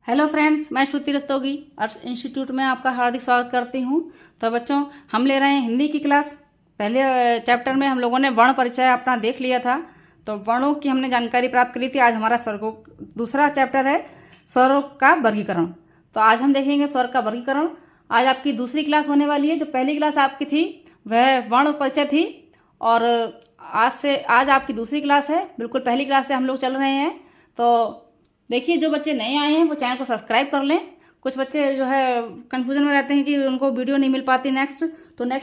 Hello friends, मैं श्रुति रस्तोगी अर्श institute में आपका हार्दिक स्वागत करती हूँ। तो बच्चों, हम ले रहे हैं हिंदी की क्लास। पहले चैप्टर में हम लोगों ने वर्ण परिचय अपना देख लिया था, तो वर्णों की हमने जानकारी प्राप्त करी थी। आज हमारा स्वरों दूसरा चैप्टर है स्वरों का वर्गीकरण। तो आज हम देखेंगे स्वर का वर्गीकरण। आज आपकी दूसरी क्लास होने वाली है। जो पहली क्लास आपकी थी वह वर्ण परिचय थी, और आज आपकी दूसरी क्लास है। बिल्कुल पहली क्लास से हम लोग चल रहे हैं। तो देखिए, जो बच्चे नए आए हैं वो चैनल को सब्सक्राइब कर लें। कुछ बच्चे जो है कंफ्यूजन में रहते हैं कि उनको वीडियो नहीं मिल पाती नेक्स्ट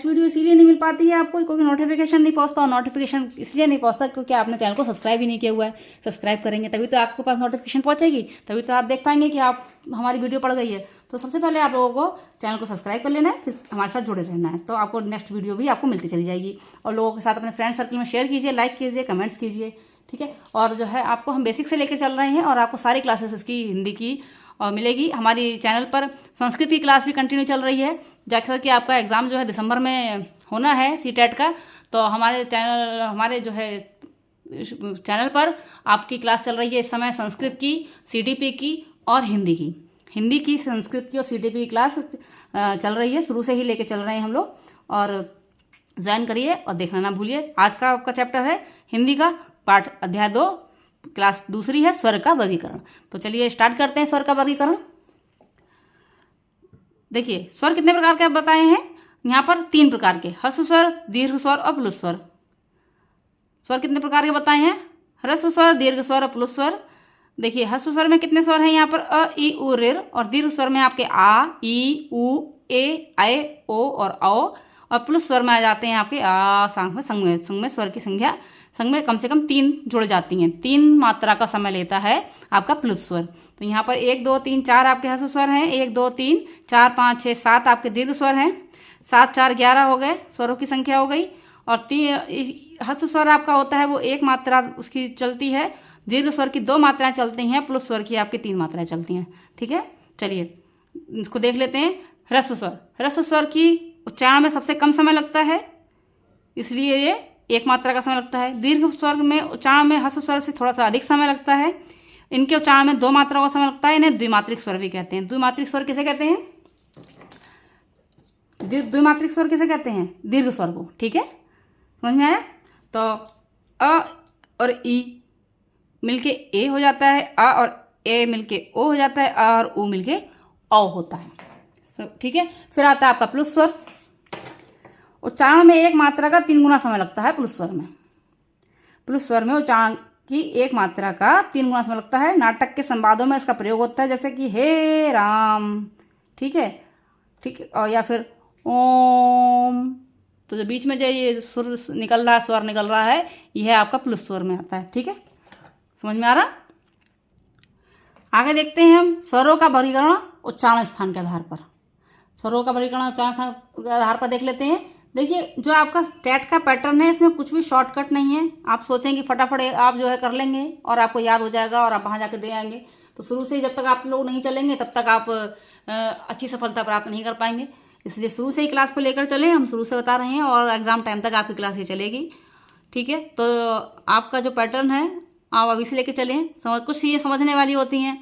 वीडियो इसीलिए नहीं मिल पाती है आपको क्योंकि नोटिफिकेशन नहीं पहुंचता। और नोटिफिकेशन इसलिए नहीं पहुंचता क्योंकि आपने चैनल को सब्सक्राइब ही नहीं किया हुआ है। सब्सक्राइब करेंगे तभी तो आपके पास नोटिफिकेशन पहुंचेगी, तभी तो आप देख पाएंगे कि आप हमारी वीडियो पड़ गई है। तो सबसे पहले आप लोगों को चैनल को सब्सक्राइब कर लेना है, फिर हमारे साथ जुड़े रहना है। तो आपको नेक्स्ट वीडियो भी आपको मिलती चली जाएगी। और लोगों के साथ अपने फ्रेंड सर्कल में शेयर कीजिए, लाइक कीजिए, कमेंट्स कीजिए, ठीक है। और जो है आपको हम बेसिक से लेकर चल रहे हैं और आपको सारी क्लासेस इसकी हिंदी की और मिलेगी। हमारी चैनल पर संस्कृत की क्लास भी कंटिन्यू चल रही है। जैसा कि आपका एग्ज़ाम जो है दिसंबर में होना है सीटेट का, तो हमारे जो है चैनल पर आपकी क्लास चल रही है इस समय संस्कृत की, सीडीपी की और हिंदी की संस्कृत की और सीडीपी की क्लास चल रही है। शुरू से ही लेके चल रहे हैं हम लोग, और ज्वाइन करिए और देखना ना भूलिए। आज का आपका चैप्टर है हिंदी का पाठ अध्याय 2, क्लास दूसरी है स्वर का वर्गीकरण। तो चलिए स्टार्ट करते हैं स्वर का वर्गीकरण। देखिए, स्वर कितने प्रकार के आप बताए हैं यहाँ पर? 3 प्रकार के, ह्रस्व स्वर, दीर्घ स्वर और प्लुत स्वर। स्वर कितने प्रकार के बताए हैं? ह्रस्व स्वर, दीर्घ स्वर और प्लुत स्वर। देखिए, ह्रस्व स्वर में कितने स्वर हैं यहाँ पर? अ, ई, उ, ऋ। और दीर्घ स्वर में आपके आ, ई, उ, ए, ऐ, ओ और औ। और प्लुत स्वर में आ जाते हैं आपके आ, सांग में स्वर की संख्या संग में कम से कम 3 जुड़ जाती हैं। 3 मात्रा का समय लेता है आपका प्लुत स्वर। तो यहाँ पर 1, 2, 3, 4 आपके ह्रस्व स्वर हैं, 1, 2, 3, 4, 5, 6, 7 आपके दीर्घ स्वर हैं। 7, 4, 11 हो गए, स्वरों की संख्या हो गई। और ह्रस्व स्वर आपका होता है वो 1 मात्रा उसकी चलती है, दीर्घ स्वर की 2 मात्राएं चलती हैं, प्लुत स्वर की आपकी 3 मात्राएं चलती हैं, ठीक है। चलिए इसको देख लेते हैं। ह्रस्व स्वर की उच्चारण में सबसे कम समय लगता है, इसलिए ये 1 मात्रा का समय लगता है। दीर्घ स्वर में उच्चारण में ह्रस्व स्वर से थोड़ा सा अधिक समय लगता है। इनके उच्चारण में 2 मात्राओं का समय लगता है। इन्हें द्विमात्रिक स्वर भी कहते हैं। द्विमात्रिक स्वर किसे कहते हैं? द्विमात्रिक स्वर किसे कहते हैं? दीर्घ स्वर को, ठीक है। समझ में आया? तो अ और ई मिलके ए हो जाता है, अ और ए मिलके ओ हो जाता है, अ और उ मिलके औ होता है, ठीक है। फिर आता है आपका प्लुत स्वर। उच्चारण में 1 मात्रा का 3 गुना समय लगता है प्लुत स्वर में। प्लुत स्वर में उच्चारण की 1 मात्रा का 3 गुना समय लगता है। नाटक के संवादों में इसका प्रयोग होता है, जैसे कि हे राम, ठीक है, और या फिर ओम। तो जो बीच में जो ये सुर निकल रहा है, स्वर निकल रहा है, यह आपका प्लुत स्वर में आता है, ठीक है। समझ में आ रहा? आगे देखते हैं हम स्वरों का वर्गीकरण उच्चारण स्थान के आधार पर। स्वरों का वर्गीकरण उच्चारण स्थान के आधार पर देख लेते हैं। देखिए, जो आपका टेट का पैटर्न है इसमें कुछ भी शॉर्टकट नहीं है। आप सोचेंगे फटाफट आप जो है कर लेंगे और आपको याद हो जाएगा और आप वहाँ जाके दे आएंगे। तो शुरू से ही जब तक आप लोग नहीं चलेंगे तब तक आप अच्छी सफलता प्राप्त नहीं कर पाएंगे। इसलिए शुरू से ही क्लास को लेकर चलें। हम शुरू से बता रहे हैं और एग्ज़ाम टाइम तक आपकी क्लास ही चलेगी, ठीक है। तो आपका जो पैटर्न है आप अभी से लेकर चलें। कुछ चीज़ें समझने वाली होती हैं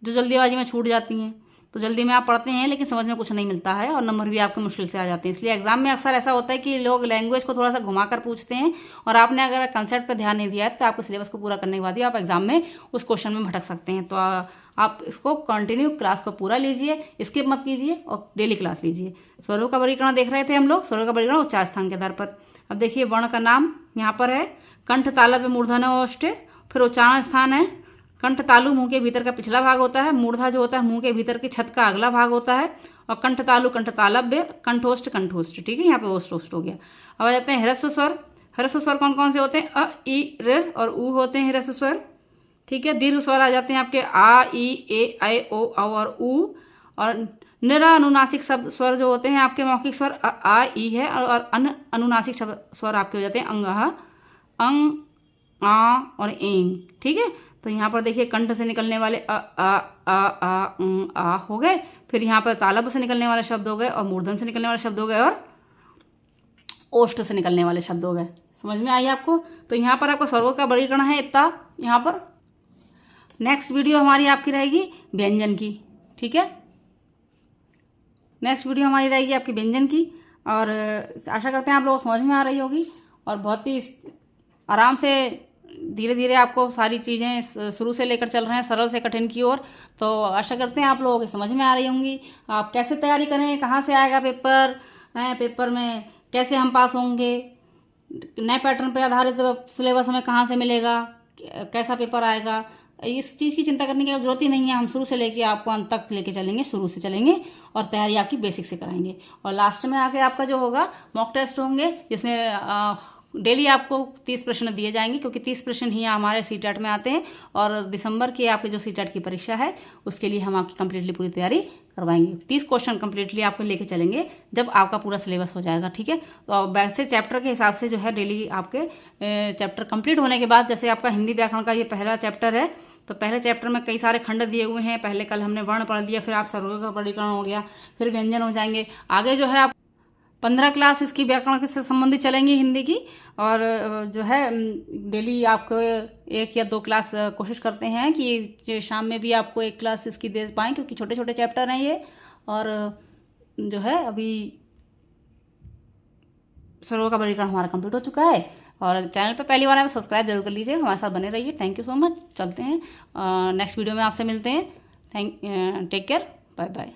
जो जल्दीबाजी में छूट जाती हैं। तो जल्दी में आप पढ़ते हैं लेकिन समझ में कुछ नहीं मिलता है और नंबर भी आपके मुश्किल से आ जाते हैं। इसलिए एग्जाम में अक्सर ऐसा होता है कि लोग लैंग्वेज को थोड़ा सा घुमाकर पूछते हैं और आपने अगर कंसेप्ट पर ध्यान नहीं दिया है तो आपको सिलेबस को पूरा करने के बाद ही आप एग्जाम में उस क्वेश्चन में भटक सकते हैं। तो आप इसको कंटिन्यू क्लास को पूरा लीजिए, स्किप मत कीजिए और डेली क्लास लीजिए। स्वरों का वर्गीकरण देख रहे थे हम लोग, स्वरों का वर्गीकरण उच्चार स्थान के आधार पर। अब देखिए, वर्ण का नाम यहाँ पर है कंठ, तालव्य, मूर्धन्य, ओष्ठ। फिर उच्चारण स्थान है कंठ तालु मुंह के भीतर का पिछला भाग होता है। मूर्धा जो होता है मुंह के भीतर की छत का अगला भाग होता है। और कंठ तालु, कंठ तालव्य, कंठोष्ठ, ठीक है। यहाँ पे ओष्ठ हो गया। अब आ जाते हैं ह्रस्व स्वर। ह्रस्व स्वर कौन कौन से होते हैं? अ, ई, ऋ और उ होते हैं ह्रस्व स्वर, ठीक है। दीर्घ स्वर आ जाते हैं आपके आ, ई, ए, ऐ, ओ, औ और उ। और निरानुनासिक शब्द स्वर जो होते हैं आपके मौखिक स्वर आ, ई है। और अनुनासिक स्वर आपके हो जाते हैं अंग, आ और एंग, ठीक है। तो यहाँ पर देखिए, कंठ से निकलने वाले आ हो गए। फिर यहाँ पर तालव्य से निकलने वाले शब्द हो गए और मूर्धन से निकलने वाले शब्द हो गए और ओष्ठ से निकलने वाले शब्द हो गए। समझ में आई आपको? तो यहाँ पर आपका स्वरों का वर्गीकरण है इतना। यहाँ पर नेक्स्ट वीडियो हमारी आपकी रहेगी व्यंजन की, ठीक है। नेक्स्ट वीडियो हमारी रहेगी आपकी व्यंजन की, और आशा करते हैं आप लोगों को समझ में आ रही होगी, और बहुत ही आराम से धीरे धीरे आपको सारी चीज़ें शुरू से लेकर चल रहे हैं सरल से कठिन की ओर। तो आशा करते हैं आप लोगों को समझ में आ रही होंगी। आप कैसे तैयारी करें, कहाँ से आएगा पेपर, पेपर में कैसे हम पास होंगे, नए पैटर्न पर आधारित सिलेबस हमें कहाँ से मिलेगा, कैसा पेपर आएगा, इस चीज़ की चिंता करने की जरूरत ही नहीं है। हम शुरू से लेके आपको अंत तक लेके चलेंगे, शुरू से चलेंगे और तैयारी आपकी बेसिक से कराएंगे। और लास्ट में आके आपका जो होगा मॉक टेस्ट होंगे, जिसमें डेली आपको 30 प्रश्न दिए जाएंगे, क्योंकि 30 प्रश्न ही हमारे सीटेट में आते हैं। और दिसंबर की आपकी जो सीटेट की परीक्षा है उसके लिए हम आपकी कंप्लीटली पूरी तैयारी करवाएंगे। 30 क्वेश्चन कंप्लीटली आपको लेके चलेंगे जब आपका पूरा सिलेबस हो जाएगा, ठीक है। तो वैसे चैप्टर के हिसाब से जो है डेली आपके चैप्टर कंप्लीट होने के बाद, जैसे आपका हिंदी व्याकरण का ये पहला चैप्टर है, तो पहले चैप्टर में कई सारे खंड दिए हुए हैं। पहले कल हमने वर्ण पढ़ लिया, फिर आप सर्वों का वर्गीकरण हो गया, फिर व्यंजन हो जाएंगे। आगे जो है आप 15 क्लास इसकी व्याकरण से संबंधित चलेंगी हिंदी की, और जो है डेली आपको 1 या 2 क्लास कोशिश करते हैं कि शाम में भी आपको 1 क्लास इसकी दे पाएँ, क्योंकि छोटे छोटे चैप्टर हैं ये। और जो है अभी सर्वों का वर्गीकरण हमारा कंप्लीट हो चुका है, और चैनल पर पहली बार है तो सब्सक्राइब जरूर कर लीजिए, हमारे साथ बने रहिए। Thank you so much. चलते हैं नेक्स्ट वीडियो में आपसे मिलते हैं। Take care, bye bye.